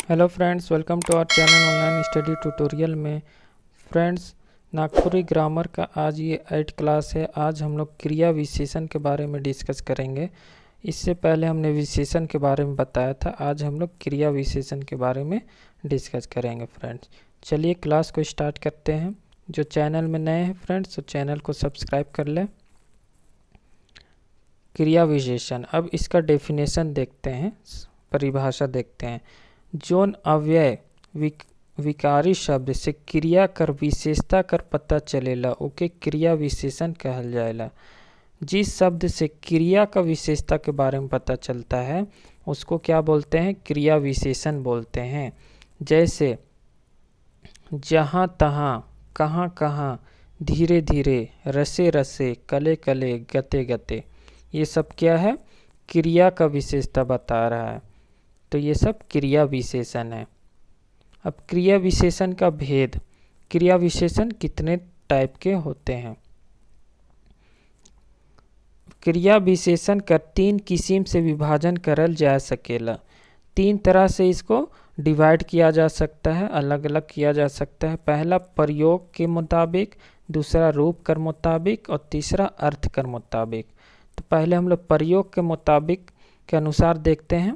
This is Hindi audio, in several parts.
Hello friends, welcome to our channel online study tutorial में। फ्रेंड्स, नागपुरी ग्रामर का आज ये 8 क्लास है। आज हम लोग क्रिया विशेषण के बारे में डिस्कस करेंगे। इससे पहले हमने विशेषण के बारे में बताया था, आज हम लोग क्रिया विशेषण के बारे में डिस्कस करेंगे। फ्रेंड्स, चलिए क्लास को स्टार्ट करते हैं। जो चैनल में नए हैं फ्रेंड्स, तो चैनल को सब्सक्राइब कर लें। क्रिया विशेषण, अब इसका डेफिनेशन देखते हैं, परिभाषा देखते हैं। जोन अव्यय विकारी शब्द से क्रिया कर विशेषता कर पता चलेला ओके क्रिया विशेषण कहल जाएला। जिस शब्द से क्रिया का विशेषता के बारे में पता चलता है उसको क्या बोलते हैं? क्रिया विशेषण बोलते हैं। जैसे जहाँ तहाँ, कहाँ कहाँ, धीरे धीरे, रसे रसे, कले कले, गते गते, ये सब क्या है? क्रिया का विशेषता बता रहा है। तो ये सब क्रिया विशेषण है। अब क्रिया विशेषण का भेद, क्रिया विशेषण कितने टाइप के होते हैं? क्रिया विशेषण का 3 किस्म से विभाजन करल जा सकेला। 3 तरह से इसको डिवाइड किया जा सकता है, अलग अलग किया जा सकता है। पहला प्रयोग के मुताबिक, दूसरा रूप कर मुताबिक और तीसरा अर्थ कर मुताबिक। तो पहले हम लोग प्रयोग के मुताबिक के अनुसार देखते हैं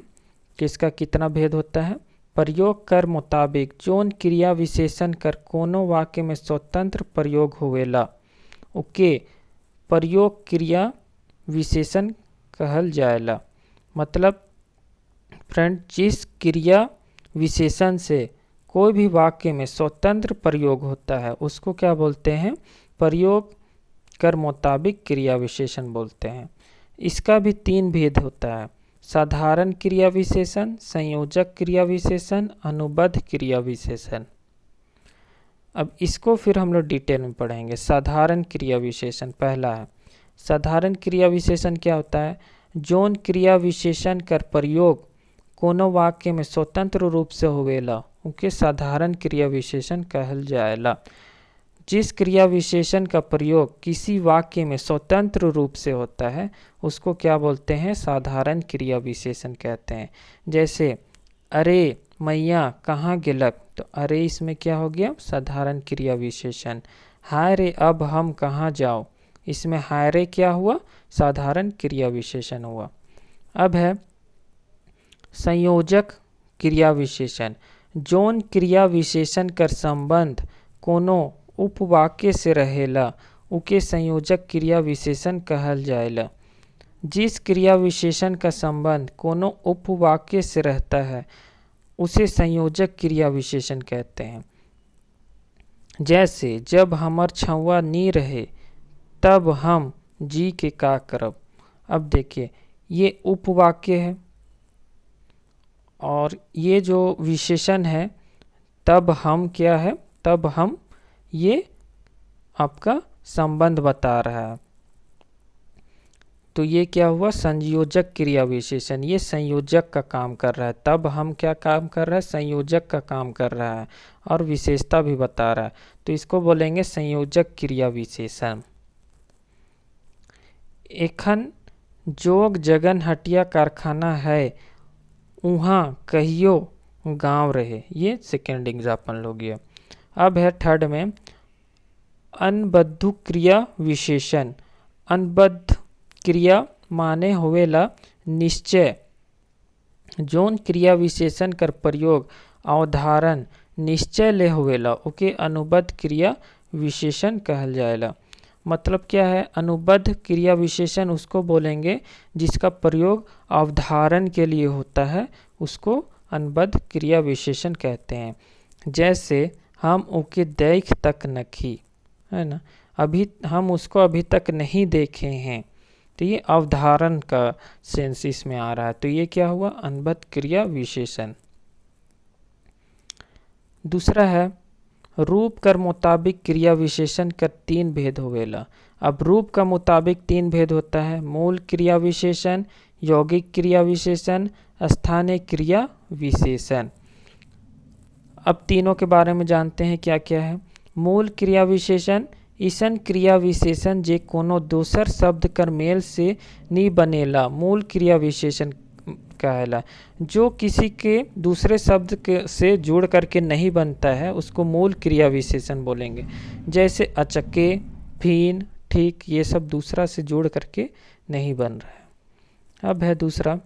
कि इसका कितना भेद होता है। प्रयोग कर मुताबिक जोन क्रिया विशेषण कर कोनो वाक्य में स्वतंत्र प्रयोग होवेला ओके प्रयोग क्रिया विशेषण कहल जाएला। मतलब फ्रेंड, जिस क्रिया विशेषण से कोई भी वाक्य में स्वतंत्र प्रयोग होता है उसको क्या बोलते हैं? प्रयोग कर मुताबिक क्रिया विशेषण बोलते हैं। इसका भी 3 भेद होता है: साधारण क्रिया विशेषण, संयोजक क्रिया विशेषण, अनुबद्ध क्रिया विशेषण। अब इसको फिर हम लोग डिटेल में पढ़ेंगे। साधारण क्रिया विशेषण पहला है। साधारण क्रिया विशेषण क्या होता है? जोन क्रिया विशेषण कर प्रयोग कोनो वाक्य में स्वतंत्र रूप से होवेला उनके साधारण क्रिया विशेषण कहल जाएला। जिस क्रिया विशेषण का प्रयोग किसी वाक्य में स्वतंत्र रूप से होता है उसको क्या बोलते हैं? साधारण क्रिया विशेषण कहते हैं। जैसे अरे मैया कहाँ गिलक, तो अरे इसमें क्या हो गया? साधारण क्रिया विशेषण। हाय रे अब हम कहाँ जाओ, इसमें हाय रे क्या हुआ? साधारण क्रिया विशेषण हुआ। अब है संयोजक क्रिया विशेषण। जोन क्रिया विशेषण कर संबंध कोनो उपवाक्य से रहेला उके संयोजक क्रिया विशेषण कहल जाएला। जिस क्रिया विशेषण का संबंध कोनो उपवाक्य से रहता है उसे संयोजक क्रिया विशेषण कहते हैं। जैसे जब हमर छौवा नी रहे तब हम जी के का करब। अब देखिए, ये उपवाक्य है और ये जो विशेषण है तब हम क्या है? तब हम, ये आपका संबंध बता रहा है। तो ये क्या हुआ? संयोजक क्रिया विशेषण। ये संयोजक का काम कर रहा है। तब हम क्या काम कर रहा है? संयोजक का काम कर रहा है और विशेषता भी बता रहा है। तो इसको बोलेंगे संयोजक क्रिया विशेषण। एखन जोग जगन हटिया कारखाना है उहाँ कहियो गांव रहे। ये सेकेंड एग्जाम्पल हो गया। अब है थर्ड में अनबद्ध क्रिया विशेषण। अनबद्ध क्रिया माने होवेला निश्चय। जोन क्रिया विशेषण कर प्रयोग अवधारण निश्चय ले होवेला ओके अनुबद्ध क्रिया विशेषण कहल जाएला। मतलब क्या है? अनुबद्ध क्रिया विशेषण उसको बोलेंगे जिसका प्रयोग अवधारण के लिए होता है, उसको अनुबद्ध क्रिया विशेषण कहते हैं। जैसे हम ओके देख तक नखी, है ना, अभी हम उसको अभी तक नहीं देखे हैं, तो ये अवधारण का सेंस इसमें आ रहा है। तो ये क्या हुआ? अनुबद्ध क्रिया विशेषण। दूसरा है रूप कर मुताबिक क्रिया विशेषण का 3 भेद होवेला। अब रूप का मुताबिक 3 भेद होता है: मूल क्रिया विशेषण, यौगिक क्रिया विशेषण, स्थानीय क्रिया विशेषण। अब तीनों के बारे में जानते हैं क्या क्या है। मूल क्रिया विशेषण ईसन क्रिया विशेषण जे कोनो दोसर शब्द कर मेल से नी बनेला मूल क्रिया विशेषण कहला। जो किसी के दूसरे शब्द के से जुड़ करके नहीं बनता है उसको मूल क्रिया विशेषण बोलेंगे। जैसे अचके, फीन, ठीक, ये सब दूसरा से जुड़ करके नहीं बन रहा है। अब है दूसरा,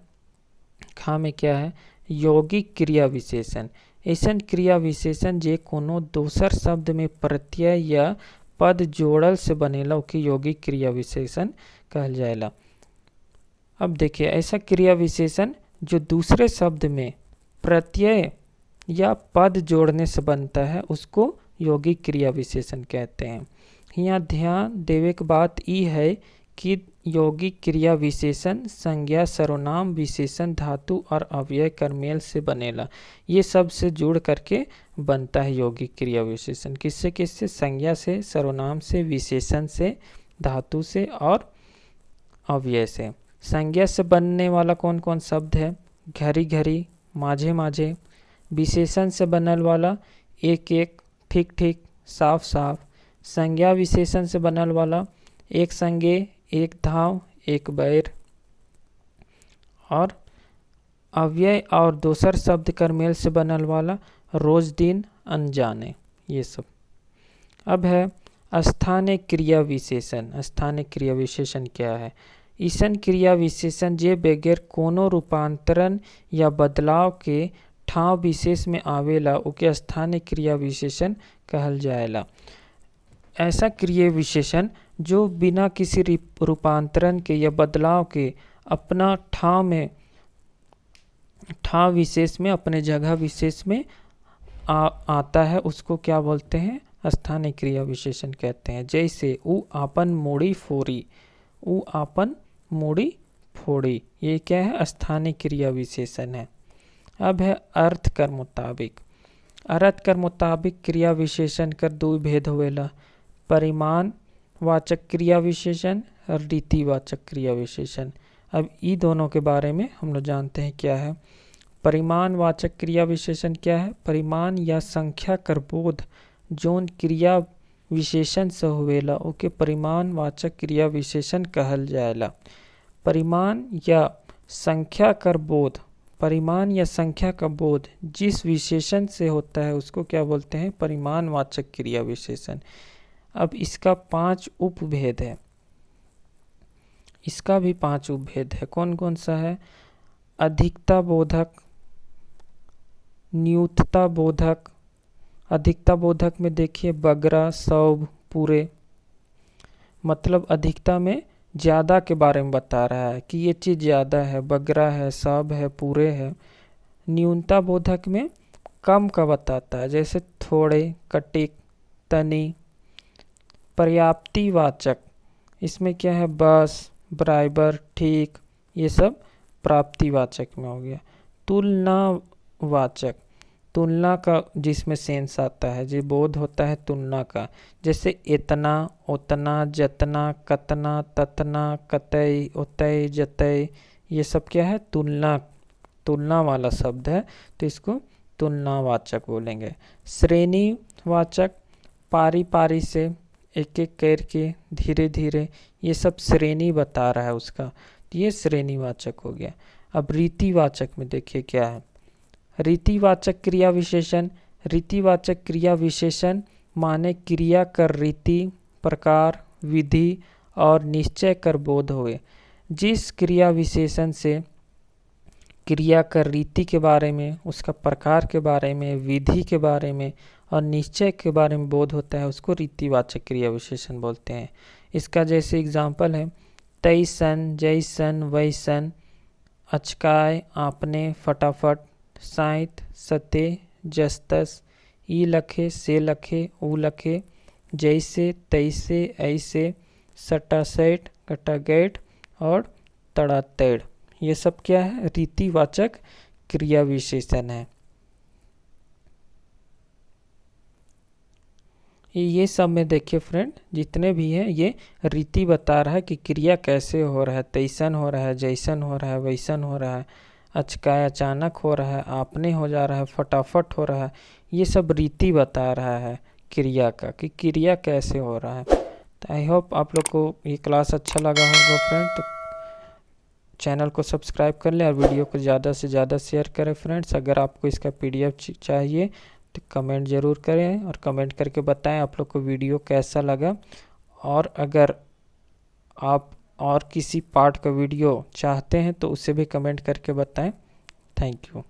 खा में क्या है, यौगिक क्रिया विशेषण। ऐसन क्रिया विशेषण जे कोनो दोसर शब्द में प्रत्यय या पद जोड़ल से बनेला ओके यौगिक क्रिया विशेषण कहल जाएला। अब देखिए, ऐसा क्रिया विशेषण जो दूसरे शब्द में प्रत्यय या पद जोड़ने से बनता है उसको यौगिक क्रिया विशेषण कहते हैं। यहाँ ध्यान देवे की बात ई है कि यौगिक क्रिया विशेषण संज्ञा, सर्वनाम, विशेषण, धातु और अव्यय कर मेल से बनेला। ये सब से जुड़ करके बनता है यौगिक क्रिया विशेषण। किससे किससे? संज्ञा से, सर्वनाम से, विशेषण से, धातु से और अव्यय से। संज्ञा से बनने वाला कौन कौन शब्द है? घड़ी घड़ी, माझे माझे। विशेषण से बनल वाला एक एक, ठीक ठीक, साफ साफ। संज्ञा विशेषण से बनल वाला एक संगे, एक धाव, एक बैर। और अव्यय और दोसर शब्द कर मेल से बनल वाला रोज दिन, अनजाने, ये सब। अब है स्थानीय क्रिया विशेषण। स्थानीय क्रिया विशेषण क्या है? ईसन क्रिया विशेषण जे बगैर कोनो रूपांतरण या बदलाव के ठाव विशेष में आवेला ओके स्थानीय क्रिया विशेषण कहल जाएला। ऐसा क्रिया विशेषण जो बिना किसी रूपांतरण के या बदलाव के अपना ठाव विशेष में, अपने जगह विशेष में आता है उसको क्या बोलते हैं? स्थानीय क्रिया विशेषण कहते हैं। जैसे ऊ आपन मोड़ी फोड़ी, ऊ आपन मोड़ी फोड़ी, ये क्या है? स्थानीय क्रिया विशेषण है। अब है अर्थ कर मुताबिक। अर्थ कर मुताबिक क्रिया विशेषण कर दो भेद होवेला, परिमाण वाचक क्रिया विशेषण और रीतिवाचक क्रिया विशेषण। अब ई दोनों के बारे में हम लोग जानते हैं क्या है। परिमाण वाचक क्रिया विशेषण क्या है? परिमाण या संख्या कर बोध जोन क्रिया विशेषण से होवेला ओके परिमाण वाचक क्रिया विशेषण कहल जाएला। परिमाण या संख्या कर बोध, परिमाण या संख्या का बोध जिस विशेषण से होता है उसको क्या बोलते हैं? परिमाण वाचक क्रिया विशेषण। अब इसका 5 उपभेद है। इसका भी 5 उपभेद है। कौन कौन सा है? अधिकता बोधक, न्यूनता बोधक। अधिकता बोधक में देखिए बगरा, सौभ, पूरे, मतलब अधिकता में ज़्यादा के बारे में बता रहा है कि ये चीज़ ज़्यादा है, बगरा है, सब है, पूरे है। न्यूनता बोधक में कम का बताता है, जैसे थोड़े, कटिक, तनी। पर्याप्तिवाचक, इसमें क्या है? बस, बराबर, ठीक, ये सब प्राप्तिवाचक में हो गया। तुलनावाचक, तुलना का जिसमें सेंस आता है, जो बोध होता है तुलना का, जैसे इतना, उतना, जतना, कतना, ततना, कतई, उतई, जतई, ये सब क्या है? तुलना वाला शब्द है, तो इसको तुलनावाचक बोलेंगे। श्रेणीवाचक, पारी पारी से, एक एक करके, धीरे धीरे, ये सब श्रेणी बता रहा है उसका, तो ये श्रेणीवाचक हो गया। अब रीतिवाचक में देखिए क्या है। रीतिवाचक क्रिया विशेषण। रीतिवाचक क्रिया विशेषण माने क्रिया कर रीति, प्रकार, विधि और निश्चय कर बोध हुए। जिस क्रिया विशेषण से क्रिया कर रीति के बारे में, उसका प्रकार के बारे में, विधि के बारे में और निश्चय के बारे में बोध होता है उसको रीतिवाचक क्रिया विशेषण बोलते हैं। इसका जैसे एग्जाम्पल है तैसन, जैसन, वैसन, अचकाय, आपने, फटाफट, साइत, सते, जस्तस, ई लखे, से लखे, ऊ लखे, जैसे, तैसे, ऐसे, सटासैट, कटागैट और तड़ातैड़, ये सब क्या है? रीतिवाचक क्रिया विशेषण है। ये सब में देखिए फ्रेंड, जितने भी हैं ये रीति बता रहा है कि क्रिया कैसे हो रहा है। तैसन हो रहा है, जैसन हो रहा है, वैसन हो रहा है, अचकाय अचानक हो रहा है, आपने हो जा रहा है, फटाफट हो रहा है, ये सब रीति बता रहा है क्रिया का कि क्रिया कैसे हो रहा है। तो आई होप आप लोग को ये क्लास अच्छा लगा होगा फ्रेंड। तो चैनल को सब्सक्राइब कर लें और वीडियो को ज़्यादा से ज़्यादा शेयर करें फ्रेंड्स। अगर आपको इसका PDF चाहिए तो कमेंट ज़रूर करें और कमेंट करके बताएं आप लोग को वीडियो कैसा लगा। और अगर आप और किसी पार्ट का वीडियो चाहते हैं तो उसे भी कमेंट करके बताएं। Thank you.